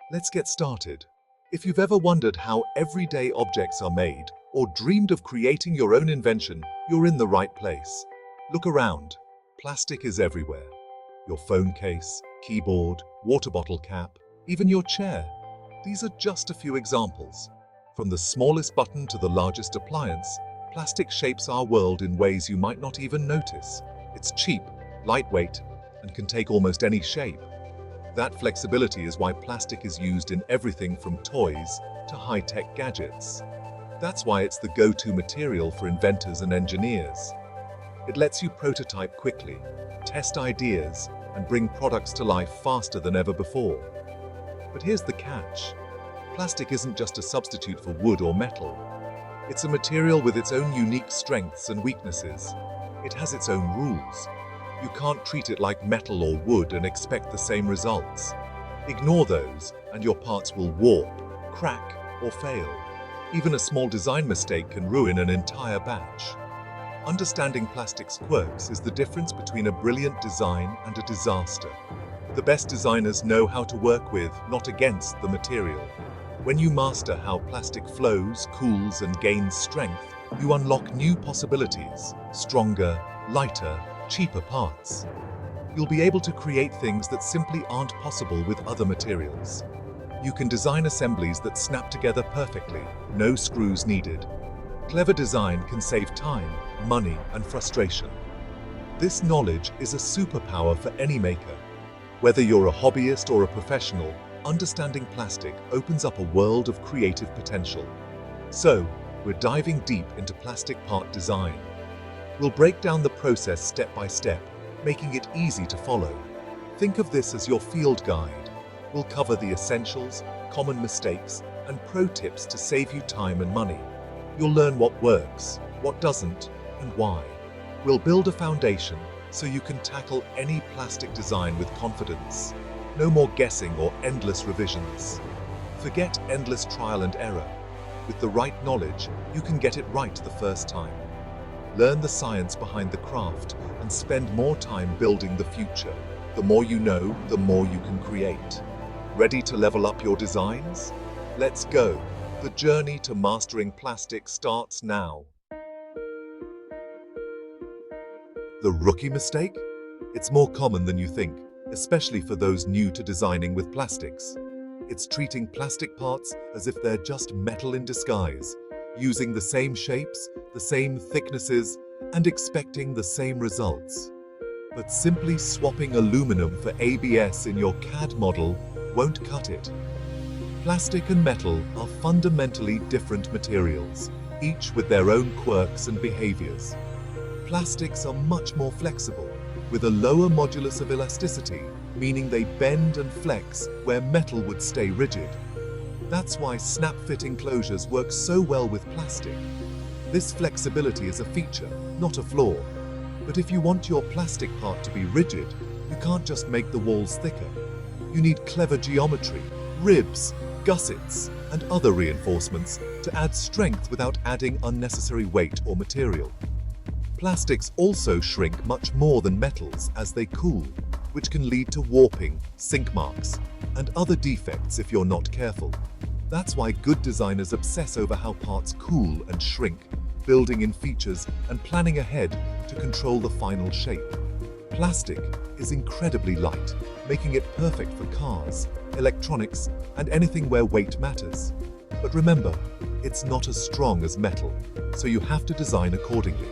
Let's get started. If you've ever wondered how everyday objects are made, or dreamed of creating your own invention, you're in the right place. Look around. Plastic is everywhere. Your phone case, keyboard, water bottle cap, even your chair. These are just a few examples. From the smallest button to the largest appliance, plastic shapes our world in ways you might not even notice. It's cheap, lightweight, and can take almost any shape. That flexibility is why plastic is used in everything from toys to high-tech gadgets. That's why it's the go-to material for inventors and engineers. It lets you prototype quickly, test ideas, and bring products to life faster than ever before. But here's the catch. Plastic isn't just a substitute for wood or metal. It's a material with its own unique strengths and weaknesses. It has its own rules. You can't treat it like metal or wood and expect the same results. Ignore those, and your parts will warp, crack, or fail. Even a small design mistake can ruin an entire batch. Understanding plastic's quirks is the difference between a brilliant design and a disaster. The best designers know how to work with, not against, the material. When you master how plastic flows, cools, and gains strength, you unlock new possibilities, stronger, lighter, cheaper parts. You'll be able to create things that simply aren't possible with other materials. You can design assemblies that snap together perfectly, no screws needed. Clever design can save time, money, and frustration. This knowledge is a superpower for any maker. Whether you're a hobbyist or a professional, understanding plastic opens up a world of creative potential. So, we're diving deep into plastic part design. We'll break down the process step by step, making it easy to follow. Think of this as your field guide. We'll cover the essentials, common mistakes, and pro tips to save you time and money. You'll learn what works, what doesn't, and why. We'll build a foundation so you can tackle any plastic design with confidence. No more guessing or endless revisions. Forget endless trial and error. With the right knowledge, you can get it right the first time. Learn the science behind the craft and spend more time building the future. The more you know, the more you can create. Ready to level up your designs? Let's go. The journey to mastering plastic starts now. The rookie mistake? It's more common than you think, especially for those new to designing with plastics. It's treating plastic parts as if they're just metal in disguise, using the same shapes, the same thicknesses, and expecting the same results. But simply swapping aluminum for ABS in your CAD model won't cut it. Plastic and metal are fundamentally different materials, each with their own quirks and behaviors. Plastics are much more flexible, with a lower modulus of elasticity, meaning they bend and flex where metal would stay rigid. That's why snap-fitting closures work so well with plastic. This flexibility is a feature, not a flaw. But if you want your plastic part to be rigid, you can't just make the walls thicker. You need clever geometry, ribs, gussets, and other reinforcements to add strength without adding unnecessary weight or material. Plastics also shrink much more than metals as they cool, which can lead to warping, sink marks, and other defects if you're not careful. That's why good designers obsess over how parts cool and shrink, building in features and planning ahead to control the final shape. Plastic is incredibly light, making it perfect for cars, electronics, and anything where weight matters. But remember, it's not as strong as metal, so you have to design accordingly.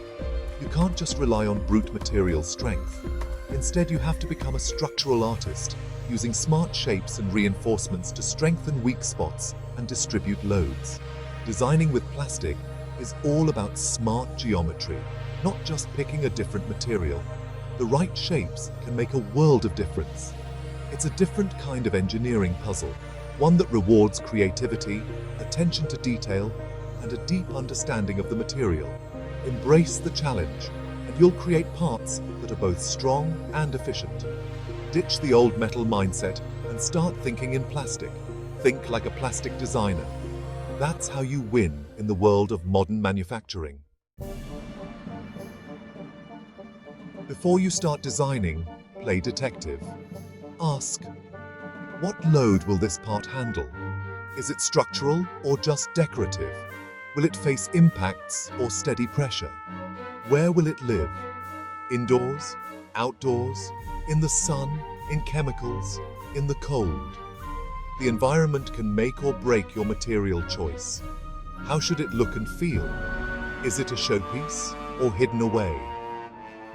You can't just rely on brute material strength. Instead, you have to become a structural artist, using smart shapes and reinforcements to strengthen weak spots and distribute loads. Designing with plastic is all about smart geometry, not just picking a different material. The right shapes can make a world of difference. It's a different kind of engineering puzzle, one that rewards creativity, attention to detail, and a deep understanding of the material. Embrace the challenge, and you'll create parts that are both strong and efficient. Ditch the old metal mindset and start thinking in plastic. Think like a plastic designer. That's how you win in the world of modern manufacturing. Before you start designing, play detective. Ask, What load will this part handle? Is it structural or just decorative? Will it face impacts or steady pressure? Where will it live? Indoors? Outdoors? In the sun? In chemicals? In the cold? The environment can make or break your material choice. How should it look and feel? Is it a showpiece or hidden away?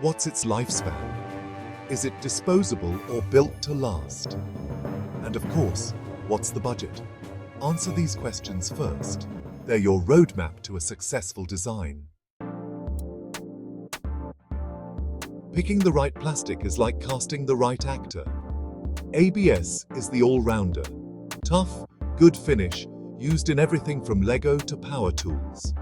What's its lifespan? Is it disposable or built to last? And of course, what's the budget? Answer these questions first. They're your roadmap to a successful design. Picking the right plastic is like casting the right actor. ABS is the all-rounder. Tough, good finish, used in everything from Lego to power tools.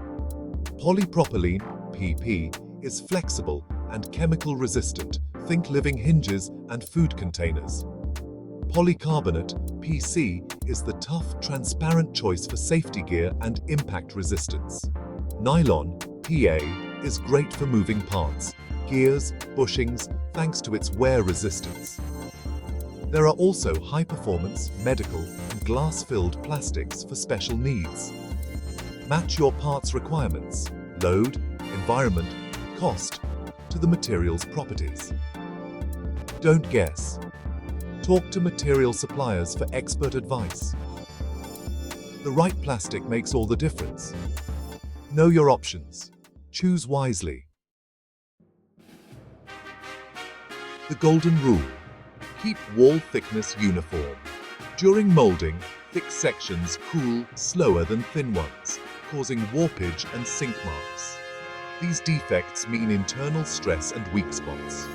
Polypropylene, PP, is flexible and chemical resistant. Think living hinges and food containers. Polycarbonate, PC, is the tough, transparent choice for safety gear and impact resistance. Nylon, PA, is great for moving parts, gears, bushings, thanks to its wear resistance. There are also high-performance, medical, and glass-filled plastics for special needs. Match your parts' requirements, load, environment, cost, to the material's properties. Don't guess. Talk to material suppliers for expert advice. The right plastic makes all the difference. Know your options. Choose wisely. The golden rule. Keep wall thickness uniform. During molding, thick sections cool slower than thin ones, causing warpage and sink marks. These defects mean internal stress and weak spots.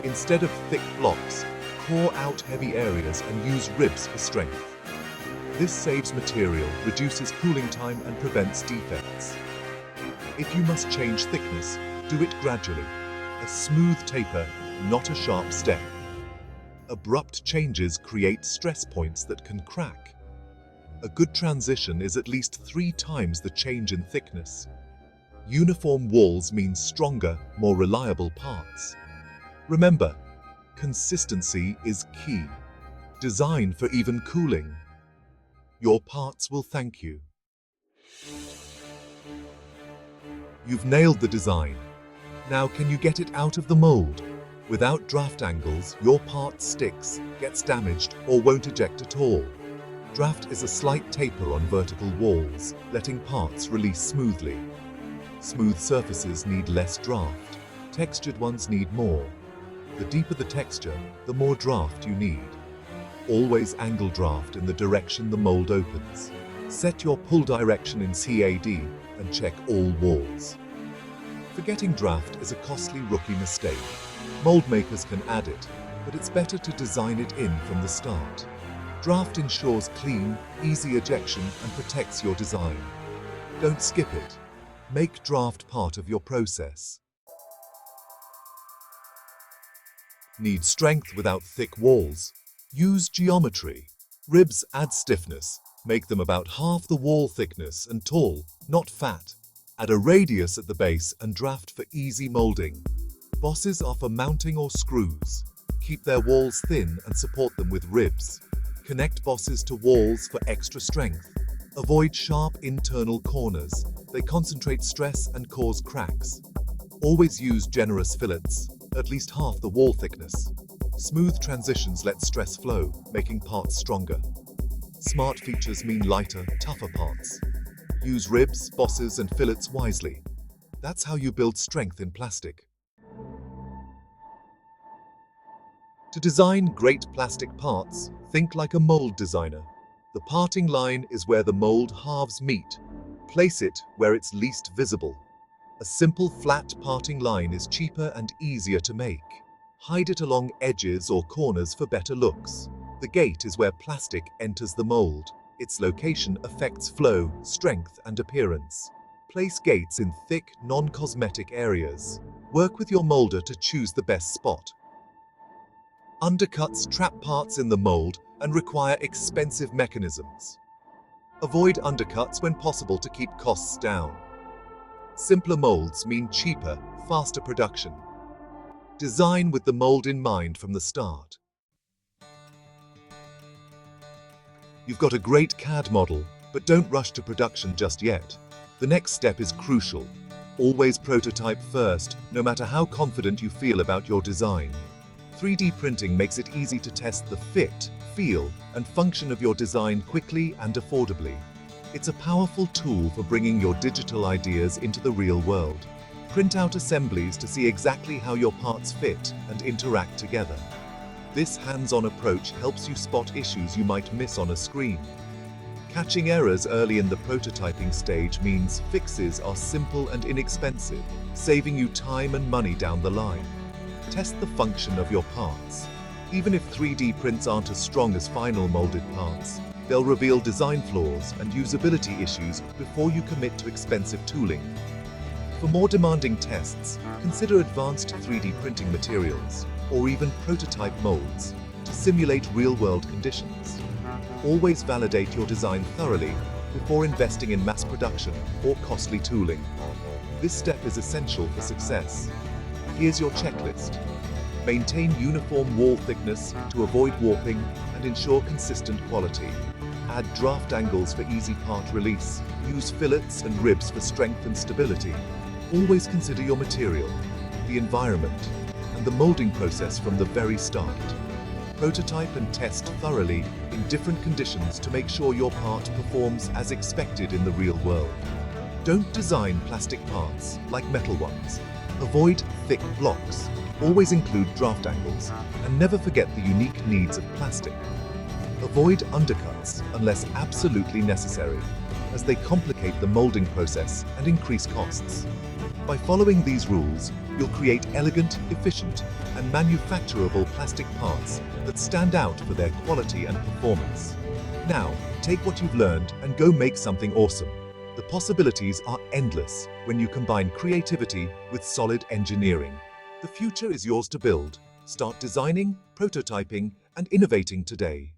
Instead of thick blocks, core out heavy areas and use ribs for strength. This saves material, reduces cooling time and prevents defects. If you must change thickness, do it gradually. A smooth taper, not a sharp step. Abrupt changes create stress points that can crack. A good transition is at least 3 times the change in thickness. Uniform walls mean stronger, more reliable parts. Remember, consistency is key. Design for even cooling. Your parts will thank you. You've nailed the design. Now can you get it out of the mold? Without draft angles, your part sticks, gets damaged, or won't eject at all. Draft is a slight taper on vertical walls, letting parts release smoothly. Smooth surfaces need less draft. Textured ones need more. The deeper the texture, the more draft you need. Always angle draft in the direction the mold opens. Set your pull direction in CAD and check all walls. Forgetting draft is a costly rookie mistake. Mold makers can add it, but it's better to design it in from the start. Draft ensures clean, easy ejection and protects your design. Don't skip it. Make draft part of your process. Need strength without thick walls? Use geometry. Ribs add stiffness. Make them about half the wall thickness and tall, not fat. Add a radius at the base and draft for easy molding. Bosses are for mounting or screws. Keep their walls thin and support them with ribs. Connect bosses to walls for extra strength. Avoid sharp internal corners. They concentrate stress and cause cracks. Always use generous fillets, at least half the wall thickness. Smooth transitions let stress flow, making parts stronger. Smart features mean lighter, tougher parts. Use ribs, bosses, and fillets wisely. That's how you build strength in plastic. To design great plastic parts, think like a mold designer. The parting line is where the mold halves meet. Place it where it's least visible. A simple flat parting line is cheaper and easier to make. Hide it along edges or corners for better looks. The gate is where plastic enters the mold. Its location affects flow, strength, and appearance. Place gates in thick, non-cosmetic areas. Work with your molder to choose the best spot. Undercuts trap parts in the mold and require expensive mechanisms. Avoid undercuts when possible to keep costs down. Simpler molds mean cheaper, faster production. Design with the mold in mind from the start. You've got a great CAD model, but don't rush to production just yet. The next step is crucial. Always prototype first, no matter how confident you feel about your design. 3D printing makes it easy to test the fit, feel, and function of your design quickly and affordably. It's a powerful tool for bringing your digital ideas into the real world. Print out assemblies to see exactly how your parts fit and interact together. This hands-on approach helps you spot issues you might miss on a screen. Catching errors early in the prototyping stage means fixes are simple and inexpensive, saving you time and money down the line. Test the function of your parts. Even if 3D prints aren't as strong as final molded parts, they'll reveal design flaws and usability issues before you commit to expensive tooling. For more demanding tests, consider advanced 3D printing materials, or even prototype molds, to simulate real-world conditions. Always validate your design thoroughly before investing in mass production or costly tooling. This step is essential for success. Here's your checklist. Maintain uniform wall thickness to avoid warping and ensure consistent quality. Add draft angles for easy part release. Use fillets and ribs for strength and stability. Always consider your material, the environment, and the molding process from the very start. Prototype and test thoroughly in different conditions to make sure your part performs as expected in the real world. Don't design plastic parts like metal ones. Avoid thick blocks. Always include draft angles, and never forget the unique needs of plastic. Avoid undercuts unless absolutely necessary, as they complicate the molding process and increase costs. By following these rules, you'll create elegant, efficient, and manufacturable plastic parts that stand out for their quality and performance. Now, take what you've learned and go make something awesome. The possibilities are endless when you combine creativity with solid engineering. The future is yours to build. Start designing, prototyping, and innovating today.